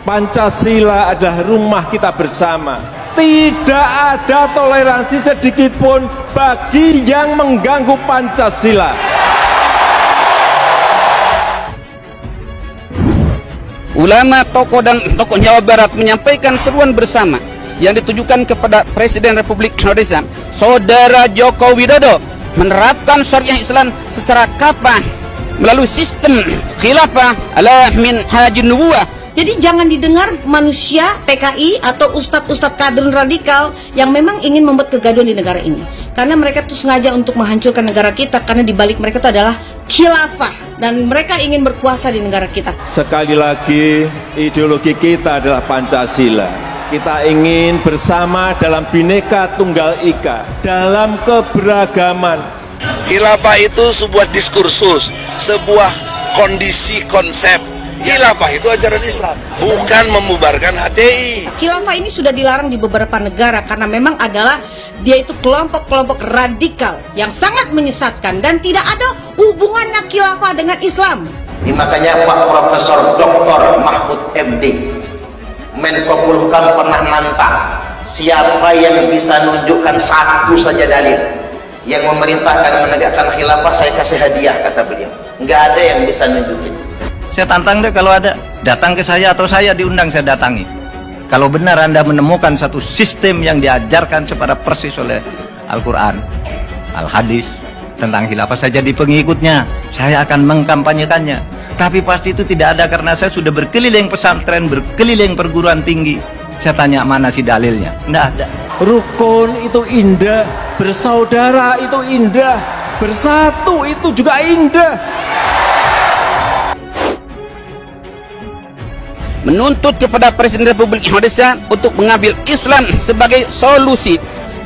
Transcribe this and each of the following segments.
Pancasila adalah rumah kita bersama. Tidak ada toleransi sedikit pun bagi yang mengganggu Pancasila. Ulama, tokoh dan tokoh Jawa Barat menyampaikan seruan bersama yang ditujukan kepada Presiden Republik Indonesia, Saudara Joko Widodo, menerapkan syariah Islam secara kafah melalui sistem khilafah ala minhajun nubuwah. Jadi jangan didengar manusia PKI atau ustadz-ustadz kader radikal yang memang ingin membuat kegaduhan di negara ini. Karena mereka tuh sengaja untuk menghancurkan negara kita, karena di balik mereka itu adalah khilafah dan mereka ingin berkuasa di negara kita. Sekali lagi, ideologi kita adalah Pancasila. Kita ingin bersama dalam Bhinneka Tunggal Ika, dalam keberagaman. Khilafah itu sebuah diskursus, sebuah kondisi konsep. Khilafah itu ajaran Islam, bukan membubarkan HTI. Khilafah ini sudah dilarang di beberapa negara karena memang adalah dia itu kelompok-kelompok radikal yang sangat menyesatkan dan tidak ada hubungannya khilafah dengan Islam. Ini makanya Pak Profesor Dr. Mahfud MD, Menko Polhukam pernah nantang, siapa yang bisa nunjukkan satu saja dalil yang memerintahkan menegakkan khilafah, saya kasih hadiah, kata beliau. Nggak ada yang bisa nunjukin. Saya tantang deh, kalau ada, datang ke saya atau saya diundang, saya datangi. Kalau benar Anda menemukan satu sistem yang diajarkan secara persis oleh Al-Quran, Al-Hadis tentang khilafah, saya jadi pengikutnya, saya akan mengkampanyekannya. Tapi pasti itu tidak ada karena saya sudah berkeliling pesantren, berkeliling perguruan tinggi. Saya tanya mana sih dalilnya? Nggak ada. Rukun itu indah, bersaudara itu indah, bersatu itu juga indah. Menuntut kepada Presiden Republik Indonesia untuk mengambil Islam sebagai solusi.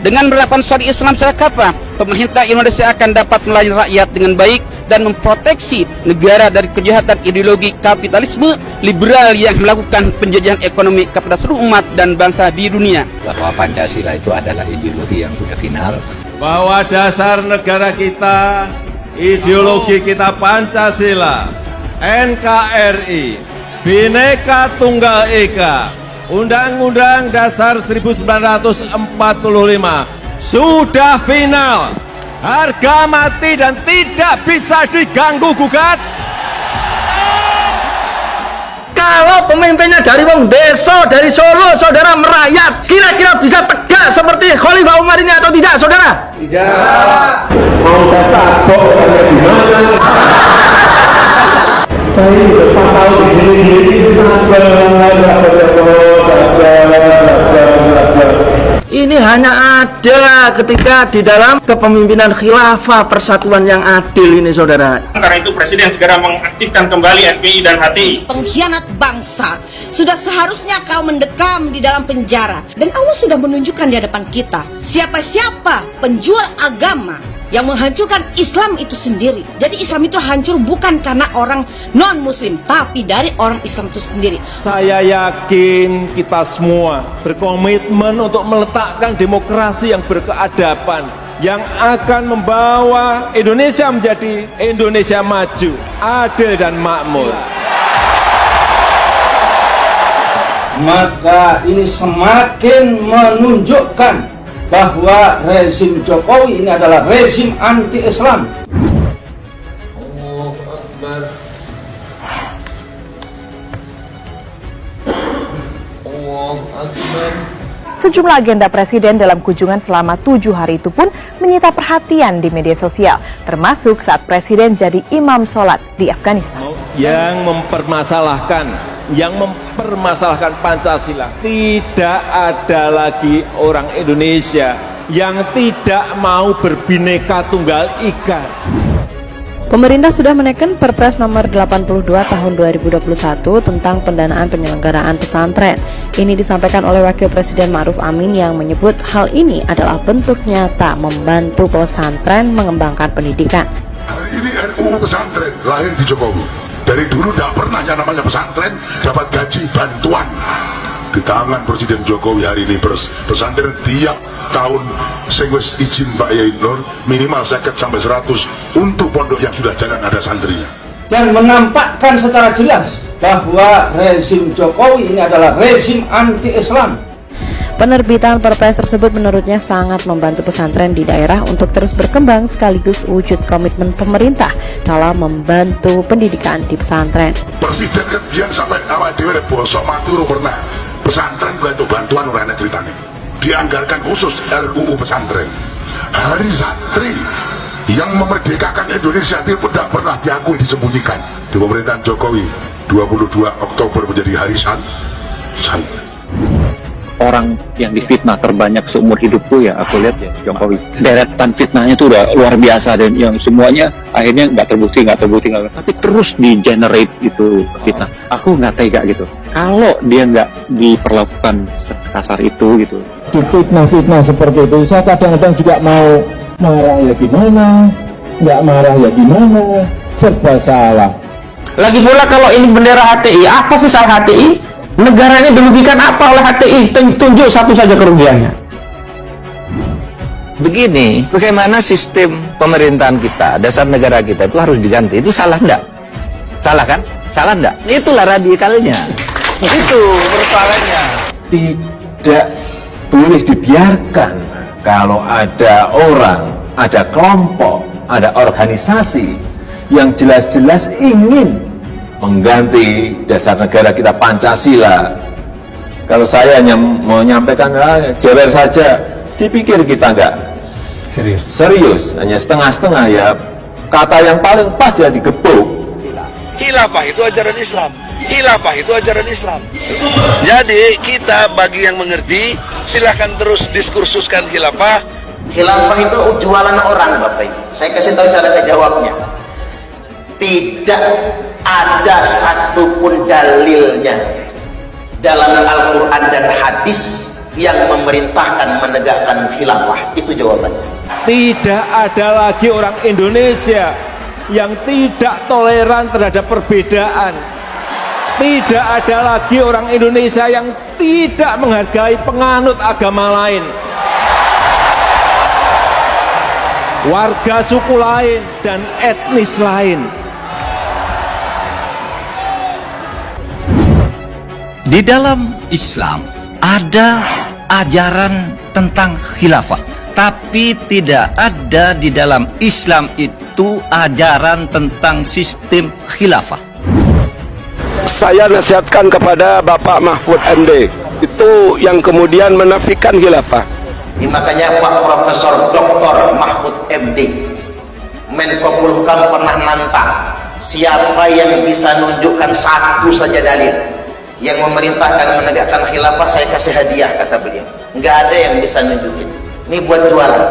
Dengan menerapkan syariat Islam secara kafah, pemerintah Indonesia akan dapat melayani rakyat dengan baik dan memproteksi negara dari kejahatan ideologi kapitalisme liberal yang melakukan penjajahan ekonomi kepada seluruh umat dan bangsa di dunia. Bahwa Pancasila itu adalah ideologi yang sudah final. Bahwa dasar negara kita, ideologi kita Pancasila, NKRI, Bhinneka Tunggal Ika, Undang-Undang Dasar 1945 sudah final, harga mati dan tidak bisa diganggu gugat. Kalau pemimpinnya dari wong desa, dari Solo, saudara merayat, kira-kira bisa tegak seperti Khalifah Umar ini atau tidak, saudara? Tidak. Mau saya tabok di mana? Saya udah 4 tahun begini sabar. Ini hanya ada ketika di dalam kepemimpinan khilafah persatuan yang adil ini, saudara. Karena itu Presiden segera mengaktifkan kembali FPI dan HTI. Pengkhianat bangsa, sudah seharusnya kau mendekam di dalam penjara. Dan Allah sudah menunjukkan di hadapan kita siapa-siapa penjual agama yang menghancurkan Islam itu sendiri. Jadi Islam itu hancur bukan karena orang non-muslim, tapi dari orang Islam itu sendiri. Saya yakin kita semua berkomitmen untuk meletakkan demokrasi yang berkeadaban, yang akan membawa Indonesia menjadi Indonesia maju, adil dan makmur. Maka ini semakin menunjukkan bahwa rezim Jokowi ini adalah rezim anti-Islam. Allahu Akbar. Allahu Akbar. Sejumlah agenda Presiden dalam kunjungan selama 7 hari itu pun menyita perhatian di media sosial, termasuk saat Presiden jadi imam sholat di Afghanistan. Yang mempermasalahkan Pancasila. Tidak ada lagi orang Indonesia yang tidak mau berbhinneka tunggal ika. Pemerintah sudah menekan Perpres nomor 82 tahun 2021 tentang pendanaan penyelenggaraan pesantren. Ini disampaikan oleh Wakil Presiden Ma'ruf Amin yang menyebut hal ini adalah bentuk nyata membantu pesantren mengembangkan pendidikan. Ini RUU pesantren lahir di Jokowi. Dari dulu tidak pernah yang namanya pesantren dapat gaji bantuan. Di tangan Presiden Jokowi hari ini pesantren tiap tahun sing wis izin Pak Yai Nur minimal 50 sampai 100 untuk pondok yang sudah jalan ada santrinya. Dan menampakkan secara jelas bahwa rezim Jokowi ini adalah rezim anti-Islam. Penerbitan Perpres tersebut menurutnya sangat membantu pesantren di daerah untuk terus berkembang sekaligus wujud komitmen pemerintah dalam membantu pendidikan di pesantren. Presiden kan biar sampai awal dewe bosok maturu pernah pesantren bantu bantuan orang ceritanya dianggarkan khusus RUU pesantren. Hari santri yang memerdekakan Indonesia itu tidak pernah diakui, disembunyikan. Di pemerintahan Jokowi 22 Oktober menjadi hari santri. Orang yang difitnah terbanyak seumur hidupku ya aku lihat ya Jokowi. Deretan fitnahnya itu udah luar biasa dan yang semuanya akhirnya nggak terbukti, tapi terus di generate itu fitnah. Aku nggak tega gitu. Kalau dia nggak diperlakukan sekasar itu gitu. Di fitnah-fitnah seperti itu saya kadang-kadang juga mau marah ya gimana, nggak marah ya gimana, serba salah. Lagi pula kalau ini bendera HTI, apa sih salah HTI? Negara ini dirugikan apa oleh HTI? Tunjuk satu saja kerugiannya. Begini, bagaimana sistem pemerintahan kita, dasar negara kita itu harus diganti. Itu salah enggak? Salah kan? Salah enggak? Itulah radikalnya. Itu persoalannya. Tidak boleh dibiarkan kalau ada orang, ada kelompok, ada organisasi yang jelas-jelas ingin mengganti dasar negara kita Pancasila. Kalau saya hanya mau menyampaikan jewer saja, dipikir kita enggak serius, hanya setengah-setengah ya. Kata yang paling pas ya digebuk. Khilafah itu ajaran Islam. Khilafah itu ajaran Islam. Jadi kita bagi yang mengerti silahkan terus diskursuskan khilafah. Khilafah itu jualan orang, Bapak Ibu. Saya kasih tahu cara jawabnya. Tidak ada satupun dalilnya dalam Al-Quran dan hadis yang memerintahkan menegakkan khilafah. Itu jawabannya. Tidak ada lagi orang Indonesia yang tidak toleran terhadap perbedaan. Tidak ada lagi orang Indonesia yang tidak menghargai penganut agama lain, warga suku lain dan etnis lain. Di dalam Islam ada ajaran tentang khilafah, tapi tidak ada di dalam Islam itu ajaran tentang sistem khilafah. Saya nasihatkan kepada Bapak Mahfud MD itu yang kemudian menafikan khilafah. Makanya Pak Profesor Dr. Mahfud MD Menko Polhukam pernah nantang, siapa yang bisa nunjukkan satu saja dalil yang memerintahkan menegakkan khilafah, saya kasih hadiah, kata beliau. Nggak ada yang bisa nunjukin. Ini buat jualan.